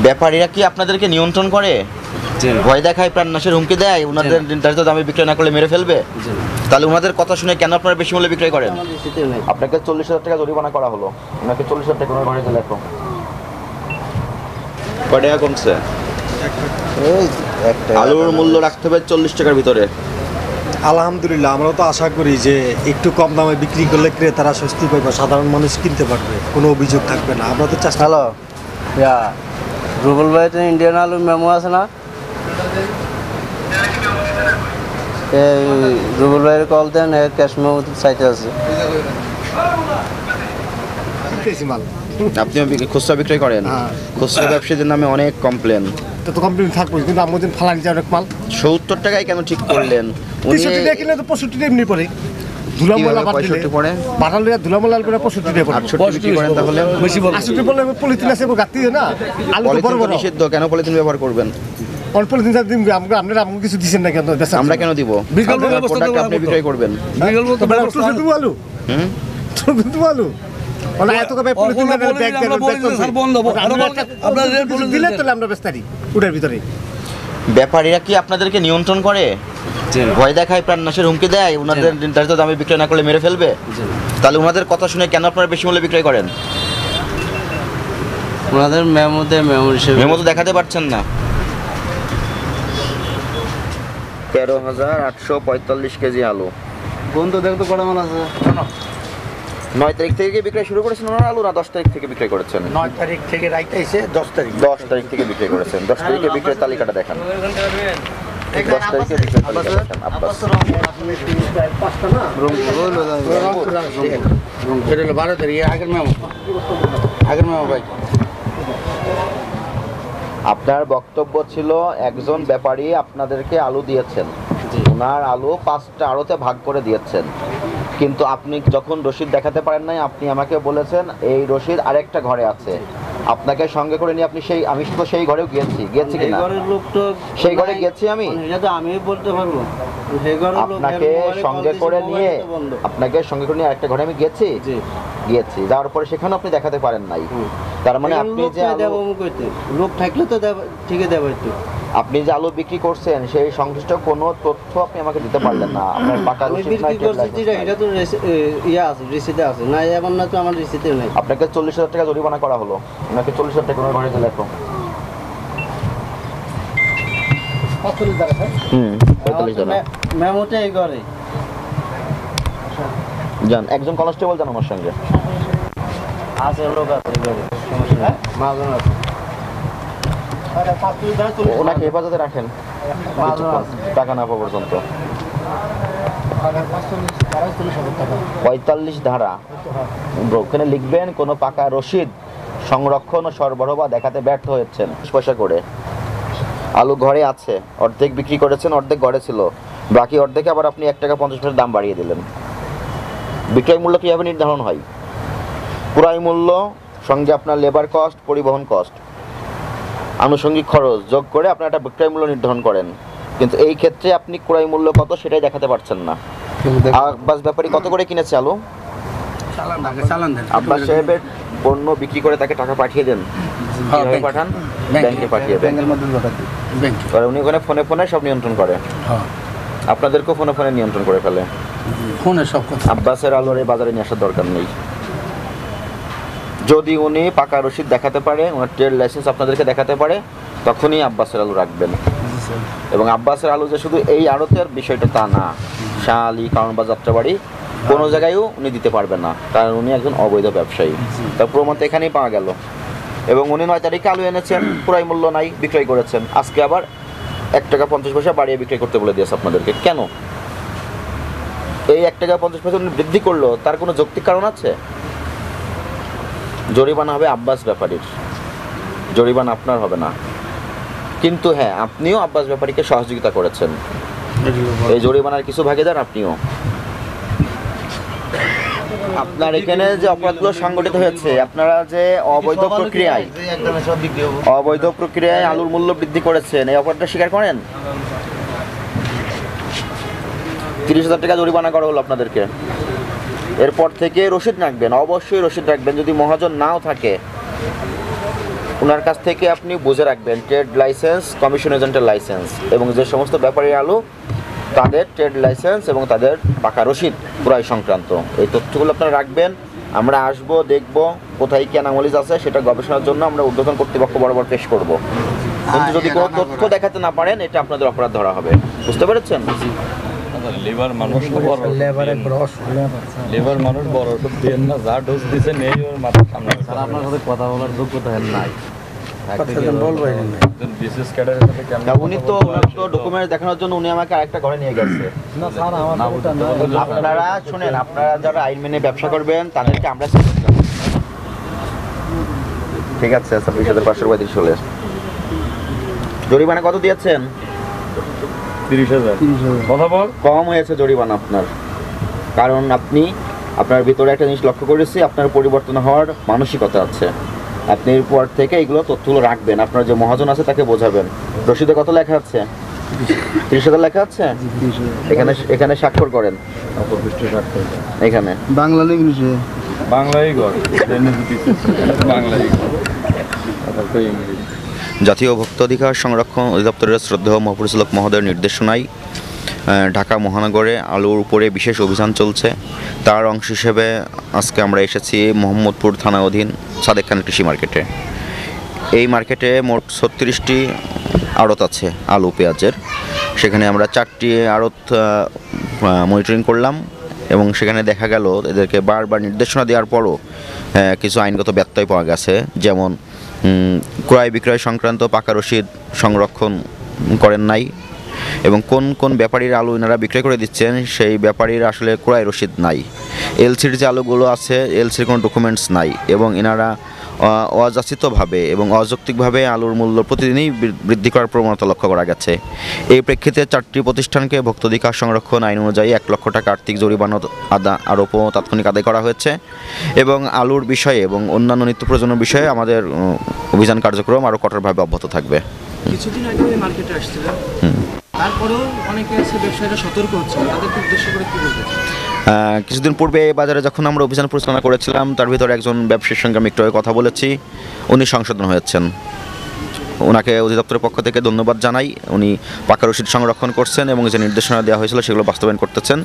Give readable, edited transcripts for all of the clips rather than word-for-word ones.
ব্যাপারীরা কি আপনাদেরকে নিয়ন্ত্রণ করে? ভয় দেখায়, প্রাণনাশের হুমকি দেয়, ওনাদের নির্ধারিত দামে বিক্রয় না করলে মেরে ফেলবে? তাহলে ওনাদের কথা শুনে কেন আপনারা বেশি মূল্যে বিক্রয় করেন? আপনাকে 40,000 টাকা জরিমানা করা হলো, ওনাকে 40,000 টাকা ঘরে লেখো। কয় টাকা কমছে? আলুর মূল্য রাখতে হবে 40 টাকার ভিতরে। আলহামদুলিল্লাহ, আমরাও তো আশা করি যে একটু কম দামে বিক্রি করলে ক্রেতারা স্বস্তি পাবে, সাধারণ মানুষ কিনতে পারবে, কোনো অভিযোগ থাকবে না। আমরা তো চেষ্টা। হ্যালো, রুবেল ভাই, ইন্ডিয়ান আলুর মেমো আছে না? এই রুবেল ভাইয়ের কল দেন, ক্যাশ মেমো সাইটে আছে। আপনিও খুচরা বিক্রয় করেন? খুচরা ব্যবসায়ীদের নামে অনেক কমপ্লেন। তো কমপ্লেন থাকবে, কিন্তু আমাদের ফালানি যায় অনেক মাল। 70 টাকায় কেন ঠিক করলেন? 63 টাকা কিনলে তো 65 এমনি পড়ে। ধুলামলা বাড়লে 65 পড়ে, বাড়ালে ধুলামলা আলপনা 65 টাকা পড়ে। 68 বিক্রি করেন তাহলে? বেশি বল 80 বললে পলিথিন আছে গাতি না, আলু তো বড় বড়। নিষিদ্ধ, কেন পলিথিন ব্যবহার করবেন? অল্প পলিথিন দিন আপনারা আমাকে কিছু দিবেন না কেন? আমরা কেন দিব? বিকল্প ব্যবস্থা আপনি বিক্রয় করবেন। বিকল্প তো ব্যবস্থা আলু। তো আলু ওনা এত কবে পলিথিন ব্যাগ স্যার বন্ধ আপনারা রেট বলে দিলে তাহলে আমরা বেস্তারি উড়ার ভিতরে। ব্যাপারীরা কি আপনাদেরকে নিয়ন্ত্রণ করে? ভয় দেখায়, প্রাণনাশের হুমকি দেয়, ওনাদের নির্ধারিত দামে বিক্রয় না করলে মেরে ফেলবে? তাহলে ওনাদের কথা শুনে কেন আপনারা বেশি মূল্যে বিক্রয় করেন? ওনাদের মেমো তো দেখাতে পারছেন না। 13,845 কেজি আলু। বন্ধু দেখতো কটা মাল আছে? 9 তারিখ থেকে বিক্রয় শুরু করেছেন ওনারা আলু, না 10 তারিখ থেকে বিক্রয় করেছেন? 9 তারিখ থেকে রাইট আইছে 10 তারিখ। 10 তারিখ থেকে বিক্রয় করেছেন। 10 তারিখে বিক্রয়ের তালিকাটা দেখান। 10 তারিখে বিক্রয়ের তালিকা দেখান। আব্বাস পাঁচটা না রুম হলো এটা হলো 12 তারিখ আগের মেমো ভাই। আপনার বক্তব্য ছিল একজন ব্যাপারী আপনাদেরকে আলু দিয়েছেন, ওনার আলু 5টা আড়তে ভাগ করে দিয়েছেন, কিন্তু আপনি যখন রসিদ দেখাতে পারেন নাই, আপনি আমাকে বলেছেন এই রসিদ আরেকটা ঘরে আছে, আপনাকে সঙ্গে করে নিয়ে আপনি আমি তো সেই ঘরেও গিয়েছি কিনা? সেই ঘরে গেছি আমি, আমি বলতে পারবো। আপনাকে সঙ্গে করে নিয়ে আরেকটা ঘরে আমি গিয়েছি, যাওয়ার পরে সেখানে আপনি দেখাতে পারেন নাই। তার মানে আপনি যে লোক থাকলে তো ঠিকই দেবো। আপনি যে আলু বিক্রি করছেন সেই সংশ্লিষ্ট কোনো তথ্য আপনি আমাকে দিতে পারলেন না। আপনার পাকা রসিদ নাই, এটা তো ইয়া আছে, রিসিটে আছে না? এমন না তো আমার রিসিটে নাই। আপনাকে 40,000 টাকা জরিমানা করা হলো, ওনাকে 40,000 টাকা ঘরে লেখো। 45 টাকা। মেমোতে এই করে যান, একজন কনস্টেবল যান আমার সঙ্গে। আছে লোক আছে সমস্যা মাজন আছে, ওনাকে হেফাজতে রাখেন টাকা না পাওয়া পর্যন্ত। 45 ধারা ওখানে লিখবেন, কোনো পাকা রসিদ সংরক্ষণ ও সরবরাহ বা দেখাতে ব্যর্থ হয়েছেন। পয়সা করে আলু ঘরে আছে, অর্ধেক বিক্রি করেছেন, অর্ধেক ঘরে ছিল, বাকি অর্ধেকে আবার আপনি 1 টাকা 50 পয়সা দাম বাড়িয়ে দিলেন। বিক্রয় মূল্য কীভাবে নির্ধারণ হয়? ক্রয় মূল্য সঙ্গে আপনার লেবার কস্ট, পরিবহন কস্ট, আনুষঙ্গিক খরচ যোগ করে আপনার একটা বিক্রয় মূল্য নির্ধারণ করেন, কিন্তু এই ক্ষেত্রে আপনি ক্রয় মূল্য কত সেটাই দেখাতে পারছেন না। আব্বাস ব্যাপারী কত করে কিনেছে আলু? আব্বাস সাহেবের পণ্য বিক্রি করে তাকে টাকা পাঠিয়ে দেন, পাঠান ব্যাংকে পাঠিয়ে দেন, উনি ওখানে ফোনে ফোনে সব নিয়ন্ত্রণ করে, আপনাদেরকেও ফোনে ফোনে নিয়ন্ত্রণ করে ফেলে। ফোনে সব কথা। আব্বাসের আলুর এই বাজারে নিয়ে আসার দরকার নেই। যদি উনি পাকা রসিদ দেখাতে পারে, ওনার ট্রেড লাইসেন্স আপনাদেরকে দেখাতে পারে, তখনই আব্বাসের আলু রাখবেন। এবং আব্বাসের আলু যে শুধু এই আড়তের বিষয়টা তা না, শাহ আলী, কারণ বা যাত্রাবাড়ি কোনো জায়গায়ও উনি দিতে পারবেন না, কারণ উনি একজন অবৈধ ব্যবসায়ী। তার প্রমাণ তো এখানেই পাওয়া গেল। এবং উনি 9 তারিখে আলু এনেছেন, ক্রয় মূল্য নাই, বিক্রয় করেছেন, আজকে আবার 1 টাকা 50 পয়সা বাড়িয়ে বিক্রয় করতে বলে দিয়েছে আপনাদেরকে। কেন এই 1 টাকা 50 পয়সা উনি বৃদ্ধি করলো? তার কোনো যৌক্তিক কারণ আছে? জরিমানা হবে আব্বাস ব্যাপারীর, জরিমানা আপনার হবে না। কিন্তু হ্যাঁ, আপনিও আব্বাস ব্যাপারীকে সহযোগিতা করেছেন, এই জরিমানার কিছু ভাগীদার আপনিও। আপনার এখানে যে অপরাধগুলো সংগঠিত হয়েছে, আপনারা যে অবৈধ প্রক্রিয়ায় আলুর মূল্য বৃদ্ধি করেছেন, এই অপরাধটা স্বীকার করেন? 30,000 টাকা জরিমানা করা হলো আপনাদেরকে। এরপর থেকে রসিদ রাখবেন, অবশ্যই রসিদ রাখবেন। যদি মহাজন নাও থাকে ওনার কাছ থেকে আপনি বুঝে রাখবেন ট্রেড লাইসেন্স, কমিশন এজেন্টের লাইসেন্স এবং যে সমস্ত ব্যাপারী আলু তাদের ট্রেড লাইসেন্স এবং তাদের পাকা রসিদ ক্রয় সংক্রান্ত এই তথ্যগুলো আপনারা রাখবেন। আমরা আসবো, দেখব কোথায় কি অ্যানোমালিজ আছে, সেটা গবেষণার জন্য আমরা ঊর্ধ্বতন কর্তৃপক্ষ বরাবর পেশ করব। কিন্তু যদি কোনো তথ্য দেখাতে না পারেন এটা আপনাদের অপরাধ ধরা হবে। বুঝতে পেরেছেন? লিভার মানুষ লিভার মানুষ বড় ওষুধ দিয়েন না, যা ডোজ দিয়েছেন এই ওর মাথার সামনে। আপনার সাথে কথা বলার যোগ্যতা নাই। বিশেষ ক্যাডারের সাথে কেমন উনি তো ওনার তো ডকুমেন্ট দেখানোর জন্য উনি আমাকে আরেকটা ঘরে নিয়ে গেছে। আপনারা শুনেন, আপনারা যারা আইন মেনে ব্যবসা করবেন তাদেরকে আমরা ঠিক আছে 26,535 হলে জরিমানা কত দিয়েছেন? 30,000। কথা বল। কম হয়েছে জরিমানা আপনার, কারণ আপনার ভিতরে একটা জিনিস লক্ষ্য করেছি, আপনার পরিবর্তন হওয়ার মানসিকতা আছে। আপনি এরপর থেকে এইগুলো তথ্যগুলো রাখবেন, আপনার যে মহাজন আছে তাকে বোঝাবেন। রসিদে কত লেখা আছে? 30,000 লেখা আছে। এখানে স্বাক্ষর করেন, এখানে বাংলা না ইংলিশে? বাংলাই ঘর বাংলাই জাতীয় ভোক্তা অধিকার সংরক্ষণ অধিদপ্তরের শ্রদ্ধেয় মহাপরিচালক মহোদয়ের নির্দেশনায় ঢাকা মহানগরে আলুর উপরে বিশেষ অভিযান চলছে। তার অংশ হিসেবে আজকে আমরা এসেছি মোহাম্মদপুর থানা অধীন সাদেক খান কৃষি মার্কেটে। এই মার্কেটে মোট 36টি আড়ত আছে আলু পেঁয়াজের। সেখানে আমরা 4টি আড়ত মনিটরিং করলাম এবং সেখানে দেখা গেল এদেরকে বারবার নির্দেশনা দেওয়ার পরও কিছু আইনগত ব্যত্যয় পাওয়া গেছে। যেমন ক্রয় বিক্রয় সংক্রান্ত পাকা রসিদ সংরক্ষণ করেন নাই এবং কোন কোন ব্যাপারীর আলু এনারা বিক্রয় করে দিচ্ছেন সেই ব্যাপারীর আসলে ক্রয় রসিদ নাই। এলসির যে আলুগুলো আছে এলসির কোনো ডকুমেন্টস নাই এবং এনারা অযাচিতভাবে এবং অযৌক্তিকভাবে আলুর মূল্য প্রতিদিনই বৃদ্ধি করার প্রবণতা লক্ষ্য করা গেছে। এই প্রেক্ষিতে 4টি প্রতিষ্ঠানকে ভোক্তাধিকার সংরক্ষণ আইন অনুযায়ী 1 লক্ষ টাকা আর্থিক জরিমানা আরোপও তাৎক্ষণিক আদায় করা হয়েছে এবং আলুর বিষয়ে এবং অন্যান্য নিত্য প্রয়োজনীয় বিষয়ে আমাদের অভিযান কার্যক্রম আরও কঠোরভাবে অব্যাহত থাকবে। কিছুদিন আগে ওই মার্কেটে আসছিলেন, তারপরেও অনেকে আছে ব্যবসায়ীরা সতর্ক হচ্ছে, তাদেরকে উদ্দেশ্য করে কি বলতে চান? কিছুদিন পূর্বে এই বাজারে যখন আমরা অভিযান পরিচালনা করেছিলাম তার ভিতরে একজন ব্যবসায়ীর সঙ্গে আমি একটু আগে কথা বলেছি, উনি সংশোধন হয়েছেন। ওনাকে অধিদপ্তরের পক্ষ থেকে ধন্যবাদ জানাই। উনি পাকা রসিদ সংরক্ষণ করছেন এবং যে নির্দেশনা দেওয়া হয়েছিল সেগুলো বাস্তবায়ন করতেছেন।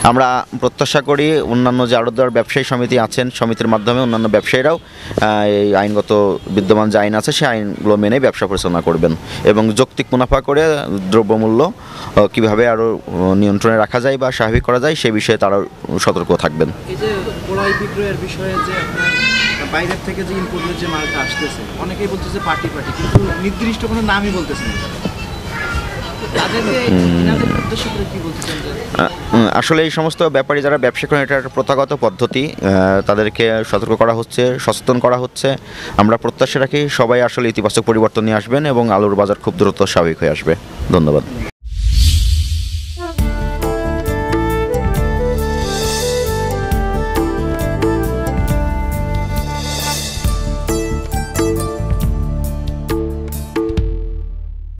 আমরা প্রত্যাশা করি অন্যান্য যে আড়তদার ব্যবসায়ী সমিতি আছেন, সমিতির মাধ্যমে অন্যান্য ব্যবসায়ীরাও এই আইনগত বিদ্যমান যে আইন আছে সেই আইনগুলো মেনে ব্যবসা পরিচালনা করবেন এবং যৌক্তিক মুনাফা করে দ্রব্যমূল্য কীভাবে আরও নিয়ন্ত্রণে রাখা যায় বা স্বাভাবিক করা যায় সেই বিষয়ে তারাও সতর্ক থাকবেন। এই যে ক্রয় বিক্রয়ের বিষয়ে যে আপনার বাইরের থেকে যে ইম্পোর্টের যে মালটা আসতেছে, অনেকেই বলতেছে পার্টি কিন্তু নির্দিষ্ট কোনো নামই বলতেছে না। তাদেরকে এনাদের উদ্দেশ্য করে কি বলতে চান? আসলে এই সমস্ত ব্যাপারী যারা ব্যবসা করেন এটা একটা প্রথাগত পদ্ধতি, তাদেরকে সতর্ক করা হচ্ছে, সচেতন করা হচ্ছে। আমরা প্রত্যাশা রাখি সবাই আসলে ইতিবাচক পরিবর্তন নিয়ে আসবেন এবং আলুর বাজার খুব দ্রুত স্বাভাবিক হয়ে আসবে। ধন্যবাদ।